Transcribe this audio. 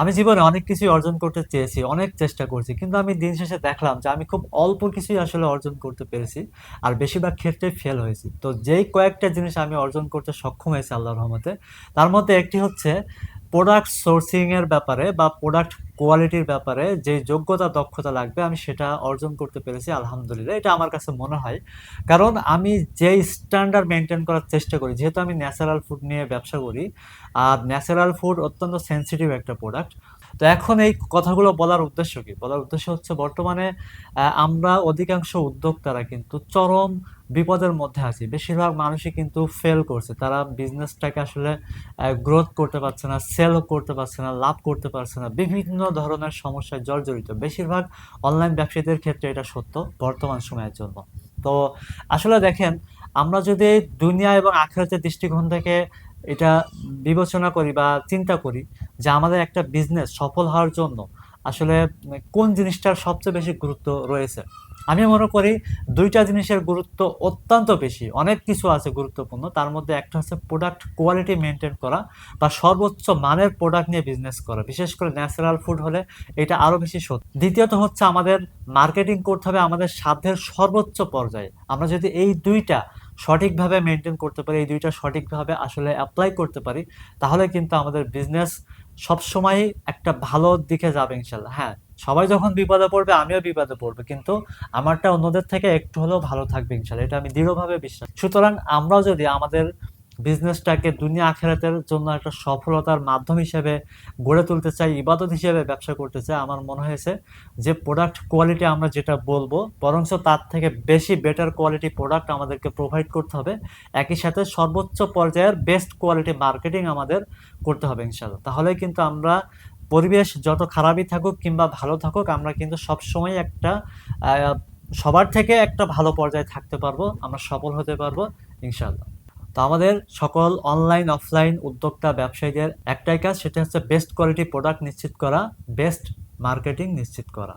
আমি জীবনে অনেক কিছুই অর্জন করতে চেয়েছি, অনেক চেষ্টা করছি। কিন্তু আমি দিন শেষে দেখলাম যে আমি খুব অল্প কিছুই আসলে অর্জন করতে পেরেছি। আর বেশিরভাগ ক্ষেত্রেই ফেল হয়েছি। তো যেই কয়েকটা জিনিস আমি অর্জন করতে সক্ষম হয়েছি আল্লাহর রহমতে, তার মধ্যে একটি হচ্ছে প্রোডাক্ট সোর্সিং এর ব্যাপারে বা প্রোডাক্ট কোয়ালিটির ব্যাপারে যে যোগ্যতা, দক্ষতা লাগবে আমি সেটা অর্জন করতে পেরেছি আলহামদুলিল্লাহ। এটা আমার কাছে মনে হয়। কারণ আমি যেই স্ট্যান্ডার্ড মেইনটেইন করার চেষ্টা করি, যেহেতু আমি ন্যাচারাল ফুড নিয়ে ব্যবসা করি, আর ন্যাচারাল ফুড অত্যন্ত সেনসিটিভ একটা প্রোডাক্ট। তো এখন এই কথাগুলো বলার উদ্দেশ্য কি? বলার উদ্দেশ্য হচ্ছে বর্তমানে আমরা অধিকাংশ উদ্যোক্তারা কিন্তু চরম বিপদের মধ্যে আছি। বেশিরভাগ মানুষই কিন্তু ফেল করছে। তারা বিজনেসটাকে আসলে গ্রোথ করতে পারছে না, সেল করতে পারছে না, লাভ করতে পারছে না। বিভিন্ন ধরনের সমস্যায় জর্জরিত। বেশিরভাগ অনলাইন ব্যবসায়ীদের ক্ষেত্রে এটা সত্য বর্তমান সময়ের জন্য। তো আসলে দেখেন, আমরা যদি দুনিয়া এবং আখিরাতের দৃষ্টিকোণ থেকে এটা বিবেচনা করি বা চিন্তা করি যে আমাদের একটা বিজনেস সফল হওয়ার জন্য আসলে কোন জিনিসটার সবচেয়ে বেশি গুরুত্ব রয়েছে, আমি মনে করি দুইটা জিনিসের গুরুত্ব অত্যন্ত বেশি। অনেক কিছু আছে গুরুত্বপূর্ণ, তার মধ্যে একটা হচ্ছে প্রোডাক্ট কোয়ালিটি মেনটেন করা বা সর্বোচ্চ মানের প্রোডাক্ট নিয়ে বিজনেস করা, বিশেষ করে ন্যাচারাল ফুড হলে এটা আরো বেশি সত্যি। দ্বিতীয়ত হচ্ছে আমাদের মার্কেটিং করতে হবে আমাদের সাধ্যের সর্বোচ্চ পর্যায়ে। আমরা যদি এই দুইটা সঠিকভাবে মেনটেন করতে পারি, এই দুইটা সঠিকভাবে আসলে অ্যাপ্লাই করতে পারি, তাহলে কিন্তু আমাদের বিজনেস সবসময় একটা ভালো দিকে যাবে ইনশাল্লাহ। হ্যাঁ, সবাই যখন বিপদে পড়বে আমিও বিপদে পড়বো, কিন্তু আমারটা অন্যদের থেকে একটু হলেও ভালো থাকবে ইনশাল্লাহ, এটা আমি দৃঢ়ভাবে বিশ্বাস। সুতরাং আমরাও যদি আমাদের বিজনেসটাকে দুনিয়া আখেরাতের জন্য একটা সফলতার মাধ্যম হিসেবে গড়ে তুলতে চাই, ইবাদত হিসেবে ব্যবসা করতে চাই, আমার মনে হয়েছে যে প্রোডাক্ট কোয়ালিটি আমরা যেটা বলবো বরঞ্চ তার থেকে বেশি বেটার কোয়ালিটি প্রোডাক্ট আমাদেরকে প্রোভাইড করতে হবে। একই সাথে সর্বোচ্চ পর্যায়ের বেস্ট কোয়ালিটি মার্কেটিং আমাদের করতে হবে ইনশাল্লাহ। তাহলে কিন্তু আমরা পরিবেশ যত খারাপই থাকুক কিংবা ভালো থাকুক, আমরা কিন্তু সবসময় একটা আহ, সবার থেকে একটা ভালো পর্যায়ে থাকতে পারবো, আমরা সফল হতে পারবো ইনশাল্লাহ। তো আমাদের সকল অনলাইন অফলাইন উদ্যোক্তা ব্যবসায়ীদের একটাই কাজ, সেটা হচ্ছে বেস্ট কোয়ালিটি প্রোডাক্ট নিশ্চিত করা, বেস্ট মার্কেটিং নিশ্চিত করা।